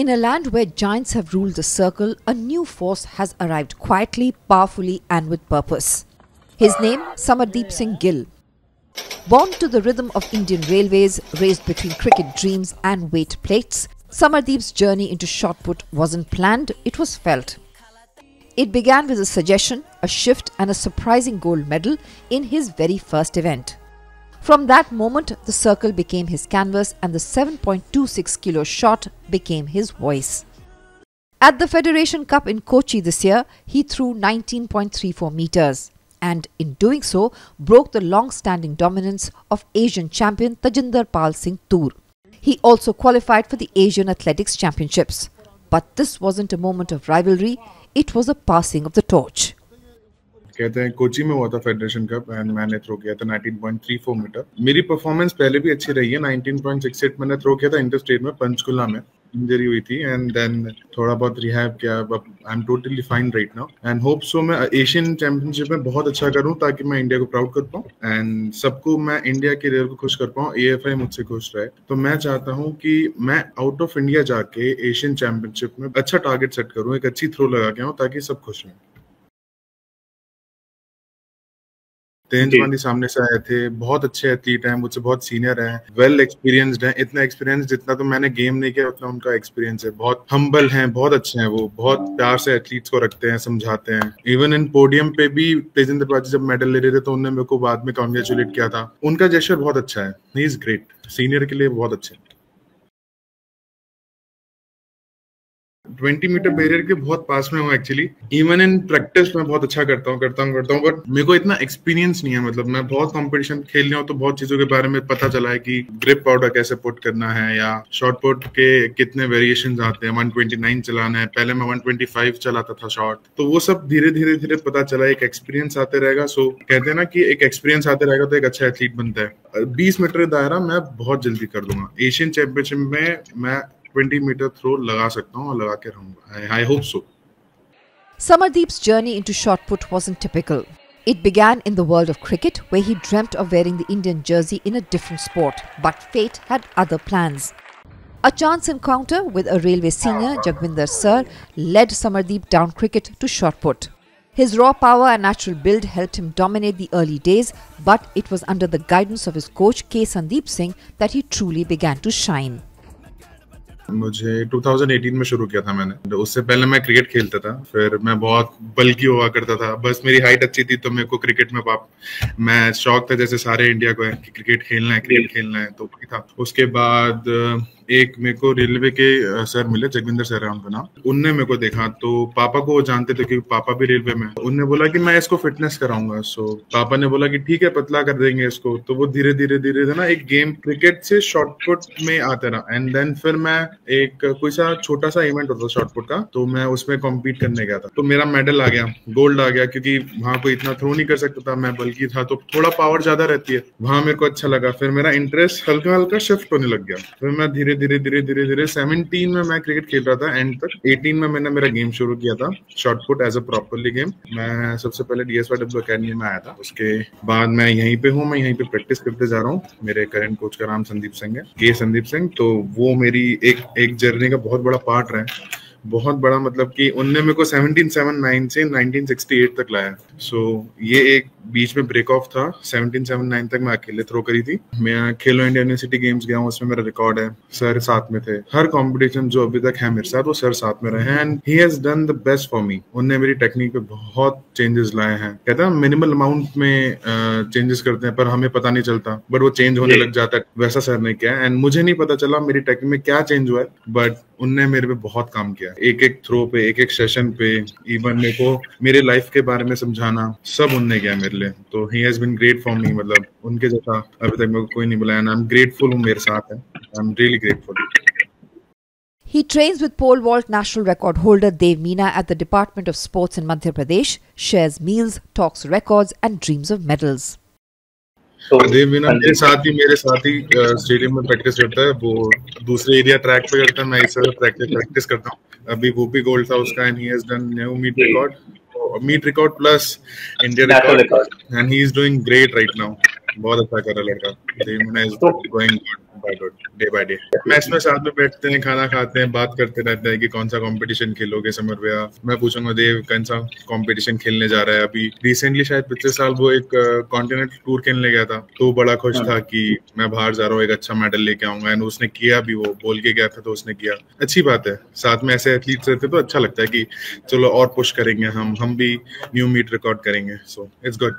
In a land where giants have ruled the circle, a new force has arrived quietly, powerfully and with purpose. His name, Samardeep Singh Gill. Born to the rhythm of Indian Railways, raised between cricket dreams and weight plates, Samardeep's journey into shot put wasn't planned, it was felt. It began with a suggestion, a shift and a surprising gold medal in his very first event. From that moment, the circle became his canvas and the 7.26 kilo shot became his voice. At the Federation Cup in Kochi this year, he threw 19.34 meters and in doing so broke the long-standing dominance of Asian champion Tajinder Pal Singh Toor. He also qualified for the Asian Athletics Championships. But this wasn't a moment of rivalry, it was a passing of the torch. कहते हैं कोची में हुआ था federation cup and मैंने throw किया था 19.34 metre. मेरी performance पहले भी अच्छी रही है. 19.68 मैंने थ्रो किया था इंटर स्टेट में पंचकुला में. इंजरी हुई थी एंड देन थोड़ा बहुत रिहैब किया. I am totally fine right now and hope so मैं एशियन चैंपियनशिप में बहुत अच्छा करूं ताकि मैं इंडिया को प्राउड कर पाऊं एंड सबको मैं इंडिया के रेयर को खुश कर पाऊं. एएफआई मुझसे खुश रहे. तो मैं चाहता हूं कि मैं आउट ऑफ इंडिया जाके एशियन चैंपियनशिप में अच्छा टारगेट सेट करूं, एक अच्छी थ्रो लगा के आऊं ताकि सब खुश रहें. तेजवानी सामने से आए थे. बहुत अच्छे एथलीट हैं, मुझसे बहुत सीनियर हैं, वेल एक्सपीरियंस्ड हैं. इतना एक्सपीरियंस जितना तो मैंने गेम नहीं किया उतना उनका एक्सपीरियंस है. बहुत हम्बल हैं, बहुत अच्छे हैं. वो बहुत प्यार से एथलीट्स को रखते हैं, समझाते हैं. इवन इन पोडियम पे भी तेजिंदर पाजी जब मेडल ले रहे थे तो उन्होंने मेरे को बाद में कॉन्ग्रेचुलेट किया था. उनका जेस्चर बहुत अच्छा है. He is great. सीनियर के लिए बहुत अच्छे. 20 मीटर बैरियर के बहुत पास में हूँ एक्चुअली. इवन इन प्रैक्टिस में बहुत अच्छा करता हूँ बट मेरे को इतना एक्सपीरियंस नहीं है. मतलब मैं बहुत कंपटीशन खेल रहा हूँ तो बहुत चीजों के बारे में पता चला है कि ग्रिप पाउडर कैसे पुट करना है या शॉर्ट पुट के कितने वेरिएशंस आते हैं. 129 चलाना है. पहले मैं 125 चलाता था शॉर्ट. तो वो सब धीरे धीरे पता चला. एक एक्सपीरियंस आते रहेगा. सो कहते हैं ना कि एक एक्सपीरियंस आते रहेगा तो एक अच्छा एथलीट बनता है. 20 मीटर दायरा मैं बहुत जल्दी कर दूंगा. एशियन चैंपियनशिप में मैं 20 meter throw लगा सकता हूँ और लगा के रहूँगा. I hope so. Samardeep's journey into shot put wasn't typical. It began in the world of cricket where he dreamt of wearing the Indian jersey in a different sport, but fate had other plans. A chance encounter with a railway senior, Jagvinder Sir, led Samardeep down cricket to shot put. His raw power and natural build helped him dominate the early days, but it was under the guidance of his coach K. Sandeep Singh that he truly began to shine. मुझे 2018 में शुरू किया था मैंने. उससे पहले मैं cricket खेलता था. फिर मैं बहुत बल्की हुआ करता था. बस मेरी हाइट अच्छी थी तो मेरे को क्रिकेट में मैं शौक था जैसे सारे इंडिया को है कि क्रिकेट खेलना है तो वही था. उसके बाद एक मेरे को रेलवे के सर मिले, जगविंदर सर है उनका नाम. उनने मेरे को देखा तो पापा को वो जानते थे क्योंकि पापा भी रेलवे में. उनने बोला कि मैं इसको फिटनेस कराऊंगा. सो पापा ने बोला कि ठीक है पतला कर देंगे इसको. तो वो धीरे धीरे ना एक गेम क्रिकेट से शॉर्ट पुट में आता रहा. एंड देन फिर मैं एक कोई सा छोटा सा इवेंट होता शॉर्ट पुट का तो मैं उसमें कॉम्पीट करने गया था. तो मेरा मेडल आ गया, गोल्ड आ गया क्योंकि वहां कोई इतना थ्रो नहीं कर सकता था. मैं बल्कि था तो थोड़ा पावर ज्यादा रहती है. वहां मेरे को अच्छा लगा. फिर मेरा इंटरेस्ट हल्का हल्का शिफ्ट होने लग गया. फिर मैं धीरे धीरे 17 में मैं क्रिकेट खेल रहा था एंड तक. 18 में मैंने मेरा गेम शुरू किया था shot put as a properly game. मैं सबसे पहले DSYW अकेडमी में आया था. उसके बाद मैं यहीं पे हूँ. मैं यहीं पे प्रैक्टिस करते जा रहा हूँ. मेरे करंट कोच का नाम संदीप सिंह है, के संदीप सिंह. तो वो मेरी एक जर्नी का बहुत बड़ा पार्ट रहा है. बहुत बड़ा मतलब कि उनने मेरे को 1779 से 1968 तक लाया. सो ये एक बीच में ब्रेक ऑफ था. 1779 तक मैं अकेले थ्रो करी थी. मैं खेलो इंडिया यूनिवर्सिटी गेम्स गया हूँ, उसमें मेरा रिकॉर्ड है. सर साथ में थे. हर कंपटीशन जो अभी तक है मेरे साथ वो सर साथ में रहे and he has done the best for me. उनने मेरी टेक्निक पे बहुत चेंजेस लाए हैं. कहता है मिनिमल अमाउंट में चेंजेस करते हैं पर हमें पता नहीं चलता बट वो चेंज होने लग जाता है. वैसा सर ने किया एंड मुझे नहीं पता चला मेरी टेक्निक में क्या चेंज हुआ है बट उनने मेरे पे बहुत काम किया. एक थ्रो पे, एक सेशन पे, इवन मेरे को मेरे लाइफ के बारे में समझाना सब उनने किया मेरे लिए. तो he has been great for me. मतलब उनके जैसा अभी तक मेरे को कोई नहीं बुलाया. I am grateful. हूँ मेरे साथ है. I am really grateful. He trains with pole vault national record holder Dev Meena at the Department of Sports in Madhya Pradesh, shares meals, talks records and dreams of medals. देव मीना मेरे साथ ही stadium में practice करता है. वो दूसरे area track पे करता है. मैं इस तरह प्रैक्टिस करता हूँ. अभी वो भी गोल्ड था उसका and he has done new meet record plus India record and he is doing great right now. बहुत अच्छा कर रहा है लड़का। देवमना इज तो going good day by day. Match में साथ में बैठते हैं, खाना खाते हैं, बात करते रहते हैं कि कौन सा कंपटीशन खेलोगे समर में। मैं पूछूंगा देव कौन सा कंपटीशन खेलने जा रहा है। अभी रिसेंटली शायद पिछले साल वो एक कॉन्टिनेंटल टूर खेलने गया था, तो बड़ा खुश था कि मैं बाहर जा रहा हूँ, एक अच्छा मेडल लेके आऊंगा। एंड उसने किया भी, वो बोल के गया था तो उसने किया। अच्छी बात है, साथ में ऐसे एथलीट्स रहते तो अच्छा लगता है कि चलो और पुश करेंगे, हम भी न्यू मीट रिकॉर्ड करेंगे। So it's good.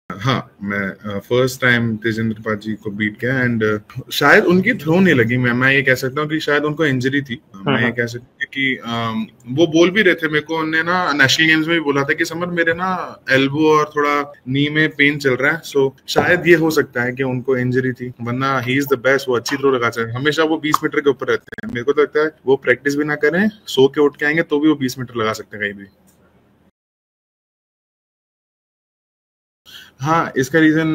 हाँ, मैं फर्स्ट टाइम तेजेंद्र पाजी को बीट किया। एंड शायद उनकी थ्रो नहीं लगी। मैं ये कह सकता हूँ कि शायद उनको इंजरी थी। मैं ये कह सकता हूँ कि वो बोल भी रहे थे मेरे को, उन्होंने ना नेशनल गेम्स में भी बोला था कि समर मेरे ना एल्बो और थोड़ा नी में पेन चल रहा है। सो शायद ये हो सकता है कि उनको इंजरी थी, वरना ही इज द बेस्ट। वो अच्छी थ्रो लगा सकते हैं हमेशा। वो 20 मीटर के ऊपर रहते हैं। मेरे को तो लगता है वो प्रैक्टिस भी ना करें, सो के उठ के आएंगे तो भी वो 20 मीटर लगा सकते हैं कहीं भी। हाँ, इसका रीजन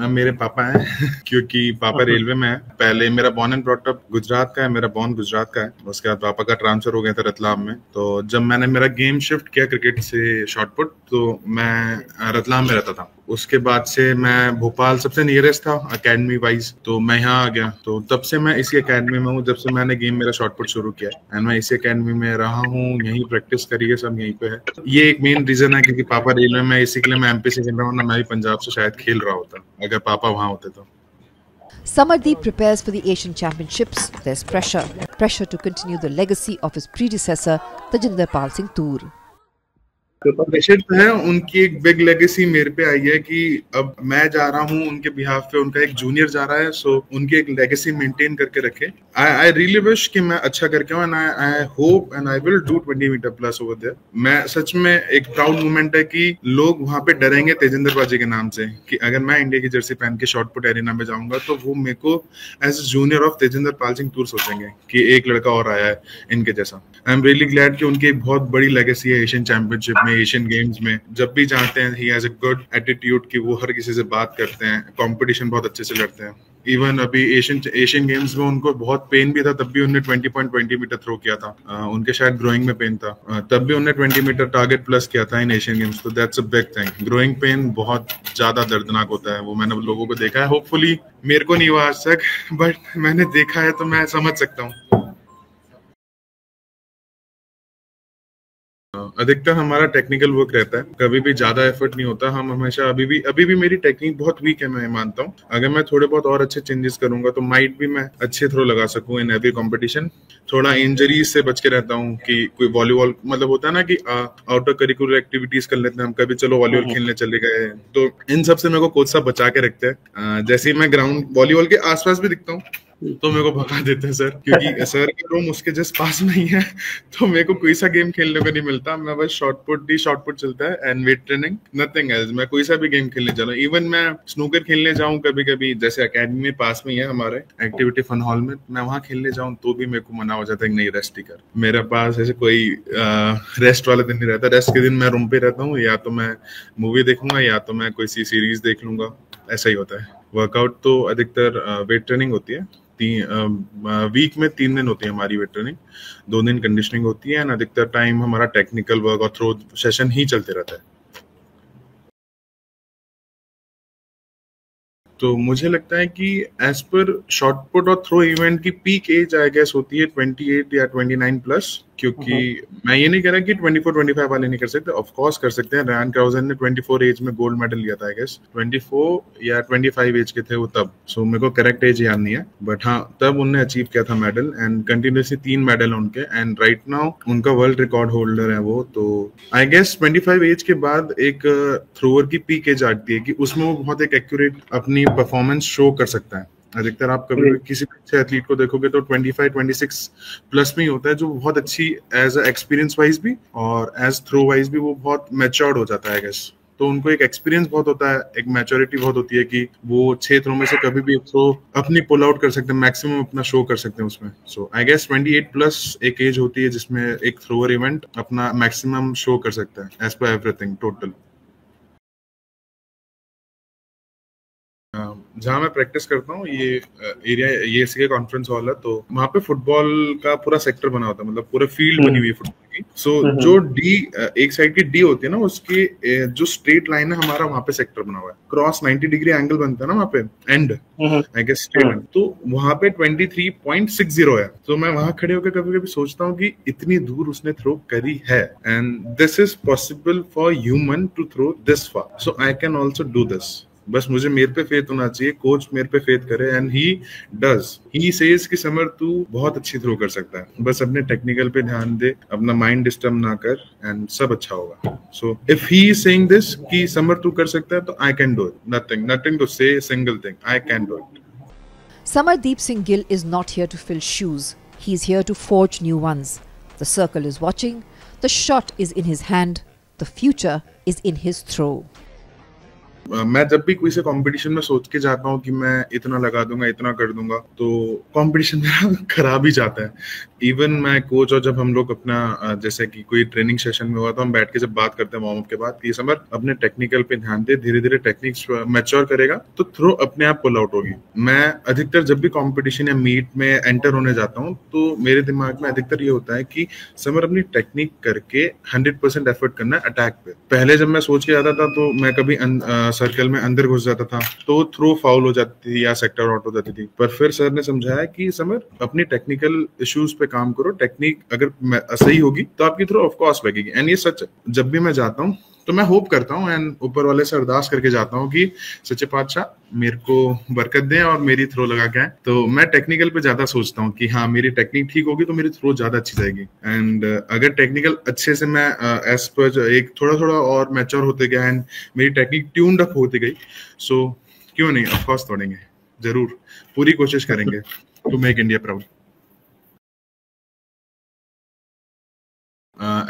मेरे पापा हैं क्योंकि पापा रेलवे में है। पहले मेरा born and brought up Gujarat का है, मेरा बॉर्न गुजरात का है। उसके बाद पापा का ट्रांसफर हो गया था रतलाम में। तो जब मैंने मेरा गेम शिफ्ट किया क्रिकेट से शॉटपुट, तो मैं रतलाम में रहता था। उसके बाद से मैं भोपाल सबसे नियरेस्ट था एकेडमी वाइज, तो मैं यहाँ आ गया। तो तब से मैं इसी एकेडमी में हूँ, जब से मैंने गेम मेरा शॉटपुट शुरू किया। एंड मैं इसी एकेडमी में रहा हूँ, यहीं प्रैक्टिस करी है, सब यहीं पे है। ये एक मेन रीजन है क्योंकि पापा रेलवे में, इसी के लिए मैं एमपी से खेल रहा हूँ ना। मैं भी पंजाब से शायद खेल रहा होता अगर पापा वहाँ होते तो। Samardeep prepares for the Asian Championships. There's pressure to continue the legacy of his predecessor, Tajinder Pal Singh Toor. Pressure तो है, उनकी एक बिग लेगेसी मेरे पे आई है कि अब मैं जा रहा हूँ उनके बिहाफ पे, उनका एक जूनियर जा रहा है। सो उनकी एक लेगेसी मेंटेन करके रखे। आई रियली विश कि मैं अच्छा करके आऊँ। And I hope and I will do 20 metre plus over there. मैं सच में, एक प्राउड मोमेंट है कि लोग वहां पे डरेंगे तेजिंदर पाजी के नाम से, कि अगर मैं इंडिया की जर्सी पहन के शॉटपुट एरिना में जाऊंगा तो वो मेरे को as junior of Tejinder Pal Singh तूर सोचेंगे कि एक लड़का और आया है इनके जैसा। आई एम रियली ग्लैड कि उनकी एक बहुत बड़ी लेगेसी है एशियन चैंपियनशिप में, एशियन गेम्स में। जब भी जाते हैं he has a good attitude कि वो हर किसी से बात करते हैं, कंपटीशन बहुत अच्छे से लड़ते हैं। इवन अभी एशियन गेम्स में उनको बहुत पेन भी था, तब भी उन्होंने 20.20 मीटर थ्रो किया था। उनके शायद ग्रोइंग में पेन था, तब भी उन्होंने 20 मीटर टारगेट प्लस किया था इन एशियन गेम्स। तो that's a big thing. Growing pain बहुत ज्यादा दर्दनाक होता है, वो मैंने लोगों को देखा है। होपफुली मेरे को नहीं हुआ आज तक, बट मैंने देखा है तो मैं समझ सकता हूँ। अधिकतर हमारा टेक्निकल वर्क रहता है, कभी भी ज्यादा एफर्ट नहीं होता। हम हमेशा, अभी भी मेरी टेक्निक बहुत वीक है, मैं मानता हूँ। अगर मैं थोड़े बहुत और अच्छे चेंजेस करूंगा तो माइट भी मैं अच्छे थ्रो लगा सकूं इन एवरी कंपटीशन। थोड़ा इंजरीज से बच के रहता हूँ कि कोई वॉलीबॉल, मतलब होता है ना कि आउटर करिकुलर एक्टिविटीज कर लेते हैं हम, कभी चलो वॉलीबॉल खेलने चले गए, तो इन सब से मेरे को कोच साहब बचा के रखते हैं। जैसे ही मैं ग्राउंड वॉलीबॉल के आसपास भी दिखता हूँ तो मेरे को भगा देते हैं सर, क्योंकि सर का रूम उसके जस्ट पास में ही है। तो मेरे को कोई सा गेम खेलने को नहीं मिलता। मैं बस शॉटपुट चलता है and weight training, nothing else. मैं कोई सा भी गेम खेलने जा रहा हूँ। इवन मैं स्नूकर खेलने जाऊँ कभी कभी, जैसे एकेडमी में पास में ही है हमारे एक्टिविटी फन हॉल में, मैं वहां खेलने जाऊँ तो भी मेरे को मना हो जाता है कि नहीं, रेस्ट ही कर। मेरे पास ऐसे कोई रेस्ट वाला दिन नहीं रहता। रेस्ट के दिन मैं रूम पे रहता हूँ, या तो मैं मूवी देखूंगा या तो मैं कोई सी सीरीज देख लूंगा, ऐसा ही होता है। वर्कआउट तो अधिकतर वेट ट्रेनिंग होती है। वीक में 3 दिन होती है हमारी वेट ट्रेनिंग, 2 दिन कंडीशनिंग होती है, एंड अधिकतर टाइम हमारा टेक्निकल वर्क और थ्रो सेशन ही चलते रहता है। तो मुझे लगता है कि एज पर शॉटपुट और थ्रो इवेंट की पीक एज आई गेस होती है 28 या 29 प्लस, क्योंकि मैं ये नहीं कह रहा कि 24-25 वाले नहीं कर सकते, ऑफ कोर्स कर सकते हैं। रयान क्राउजर ने 24 एज में गोल्ड मेडल लिया था आई गेस, 24 या 25 एज के थे वो तब। सो मेरे को करेक्ट एज याद नहीं है, बट हाँ तब उनने अचीव किया था मेडल, एंड कंटिन्यूसली 3 मेडल उनके। एंड राइट नाउ उनका वर्ल्ड रिकॉर्ड होल्डर है वो। तो आई गेस 25 एज के बाद एक थ्रोअर की पीक एज आती है कि उसमें वो बहुत एक एक्यूरेट अपनी परफॉर्मेंस शो कर सकता है। अधिकतर आप कभी भी किसी भी अच्छे एथलीट को देखोगे तो 25-26 प्लस में ही होता है, जो बहुत अच्छी एज एक्सपीरियंस वाइज भी और एज थ्रो वाइज भी वो बहुत मैच्योर्ड हो जाता है आई गेस। तो उनको एक एक्सपीरियंस बहुत होता है, एक मैच्योरिटी बहुत होती है कि वो 6 थ्रो में से कभी भी एक थ्रो अपनी पुल आउट कर सकते हैं, मैक्सिमम अपना शो कर सकते हैं उसमें। सो आई गेस 28 प्लस एक एज होती है जिसमें एक थ्रोअर इवेंट अपना मैक्सिमम शो कर सकता है एज पर एवरीथिंग टोटल। जहाँ मैं प्रैक्टिस करता हूँ ये एरिया, ये इसके कॉन्फ्रेंस हॉल है, तो वहाँ पे फुटबॉल का पूरा सेक्टर बना होता है, मतलब पूरा फील्ड बनी हुई है फुटबॉल। की। सो जो डी एक साइड की डी होती है ना, उसकी जो स्ट्रेट लाइन है हमारा, वहां पे सेक्टर बना हुआ है, क्रॉस 90 डिग्री एंगल बनता है ना वहां पे, एंड आई गेस स्ट्रेट, तो वहां पे 23.60 है। तो मैं वहां खड़े होकर कभी कभी सोचता हूँ कि इतनी दूर उसने थ्रो करी है, and this is possible for human to throw this far, so I can also do this. बस मुझे मेरे पे फेथ होना चाहिए, कोच मेरे पे फेथ करे, and he does. He says कि समर तू बहुत अच्छी थ्रो कर सकता है, बस अपने टेक्निकल पे ध्यान दे, अपना माइंड डिस्टर्ब ना कर, एंड सब अच्छा होगा। So if he is saying this कि समर तू कर सकता है, तो I can do it. Nothing to say, single thing, I can do it. Samardeep Singh Gill is not here to fill shoes. He is here to forge new ones. The circle is watching. The shot is in his hand. The future is in his throw. मैं जब भी कोई से competition में सोच के जाता हूँ कि मैं इतना लगा दूंगा, इतना कर दूंगा, तो कंपटीशन मेरा खराब ही जाता है। इवन मैं कोच, और जब हम लोग अपना जैसे कि कोई ट्रेनिंग सेशन में हुआ, तो हम बैठ के जब बात करते हैं वार्म अप के बाद, ये समर अपने टेक्निकल पे ध्यान दे, धीरे धीरे टेक्निक्स मैच्योर करेगा तो थ्रो अपने आप पुल आउट होगी। मैं अधिकतर जब भी कंपटीशन या मीट में एंटर होने जाता हूँ, तो मेरे दिमाग में अधिकतर ये होता है कि समर अपनी टेक्निक करके 100% एफर्ट करना है अटैक पे। पहले जब मैं सोच के आता था, तो मैं कभी सर्कल में अंदर घुस जाता था, तो थ्रो फाउल हो जाती थी या सेक्टर आउट हो जाती थी। पर फिर सर ने समझाया कि समर अपनी टेक्निकल इश्यूज पे काम करो, टेक्निक अगर सही होगी तो आपकी थ्रो ऑफ कोर्स लगेगी। एंड ये सच है। जब भी मैं जाता हूँ तो मैं होप करता हूँ एंड ऊपर वाले से अरदास करके जाता हूँ कि सच्चे पातशाह मेरे को बरकत दें और मेरी थ्रो लगा के आए। तो मैं टेक्निकल पे ज्यादा सोचता हूँ कि हाँ, मेरी टेक्निक ठीक होगी तो मेरी थ्रो ज्यादा अच्छी जाएगी। एंड अगर टेक्निकल अच्छे से मैं एज पर एक थोड़ा थोड़ा और मैच्योर होते गया एंड मेरी टेक्निक ट्यून्ड अप होती गई, सो क्यों नहीं, ऑफ कोर्स तोड़ेंगे, जरूर पूरी कोशिश करेंगे टू मेक इंडिया प्राउड।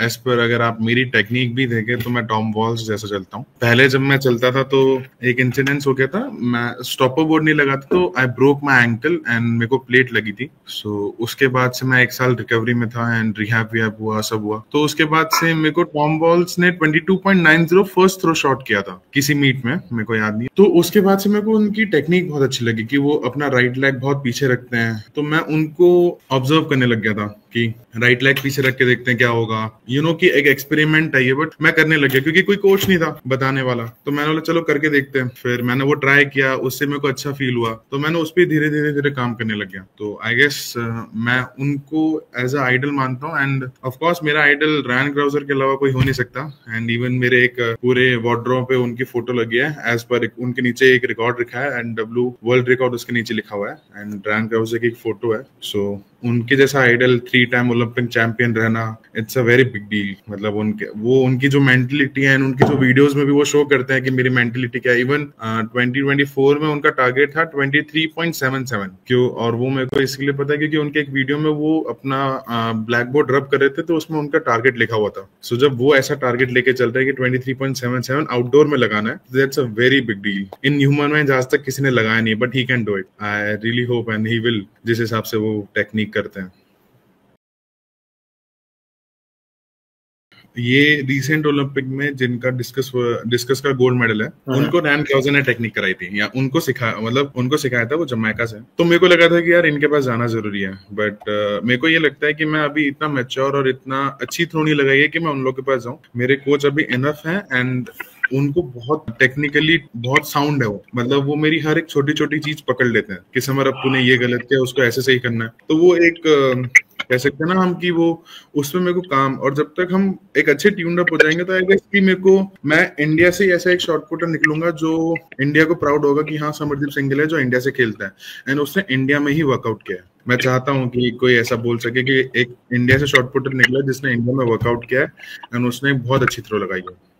एज पर अगर आप मेरी टेक्निक भी देखें तो मैं टॉम वॉल्स जैसा चलता हूँ। पहले जब मैं चलता था तो एक इंसिडेंस हो गया था, मैं स्टॉपर बोर्ड नहीं लगाता तो I broke my ankle and मेरे को प्लेट लगी थी। सो उसके बाद से मैं 1 साल रिकवरी में था एंड रिहैब हुआ, सब हुआ। तो उसके बाद से मेरे को टॉम वॉल्स ने 22.90 फर्स्ट थ्रो शॉट किया था किसी मीट में, मेरे को याद नहीं। तो उसके बाद से मेरे को उनकी टेक्निक बहुत अच्छी लगी कि वो अपना राइट लेग बहुत पीछे रखते हैं। तो मैं उनको ऑब्जर्व करने लग गया था कि राइट लेग पीछे रख के देखते हैं क्या होगा, कि एक एक्सपेरिमेंट है ये। बट मैं करने लग गया क्योंकि कोई कोच नहीं था बताने वाला, तो मैंने बोला चलो करके देखते हैं। फिर मैंने वो ट्राई किया, उससे मेरे को अच्छा फील हुआ, तो मैंने उस पर धीरे धीरे काम करने लग गया। तो आई गेस मैं उनको एज अ आइडल मानता हूँ। एंड ऑफ कोर्स मेरा आइडल रायन क्राउजर के अलावा कोई हो नहीं सकता। एंड इवन मेरे एक पूरे वार्डरोब पे उनकी फोटो लगी है, एज पर उनके नीचे एक रिकॉर्ड लिखा है एंड वर्ल्ड रिकॉर्ड उसके नीचे लिखा हुआ है, एंड रायन क्राउजर की एक फोटो है। सो उनके जैसा आइडल 3 टाइम ओलंपिक चैंपियन रहना, it's a very big deal. मतलब उनकी जो मेंटलिटी है, उनकी जो वीडियोस में भी वो शो करते हैं कि मेरी मेंटलिटी क्या है। इवन 2024 में उनका टारगेट था 23.77 क्यों, और वो मेरे को इसलिए पता है क्योंकि उनके एक वीडियो में वो अपना ब्लैक बोर्ड रब कर रहे थे, तो उसमें उनका टारगेट लिखा हुआ था। सो जब वो ऐसा टारगेट लेके चल रहे हैं कि 23.77 आउटडोर में लगाना है, that's a very big deal. In human में आज तक किसी ने लगाया नहीं, but he can do it. I really hope and he will, जिस हिसाब से वो टेक्निक करते हैं। ये रिसेंट ओलंपिक में जिनका डिस्कस का गोल्ड मेडल है, उनको रैन क्राउजर ने टेक्निक कराई थी, या उनको सिखाया था, वो जमैका से। तो मेरे को लगा था कि यार इनके पास जाना जरूरी है। बट मेरे को ये लगता है कि मैं अभी इतना मैच्योर और इतना अच्छी थ्रो नहीं लगाई है कि मैं उन लोग के पास जाऊं। मेरे कोच अभी इनफ है एंड उनको बहुत टेक्निकली बहुत साउंड है वो। मतलब वो मेरी हर एक छोटी छोटी चीज पकड़ लेते हैं कि समर अब तूने ये गलत किया, उसको ऐसे सही करना है। तो वो एक कह सकते हैं ना हम कि वो उसमें मेरे को काम, और जब तक हम एक अच्छे ट्यून्ड अप हो जाएंगे तो आई गेस कि मैं इंडिया से ऐसा एक शॉर्ट पुटर निकलूंगा जो इंडिया को प्राउड होगा कि हाँ, समरदीप सिंह गिल है जो इंडिया से खेलता है एंड उसने इंडिया में ही वर्कआउट किया है। मैं चाहता हूँ कि कोई ऐसा बोल सके कि एक इंडिया से शॉर्ट पुटर निकला जिसने इंडिया में वर्कआउट किया है एंड उसने बहुत अच्छी थ्रो लगाई है।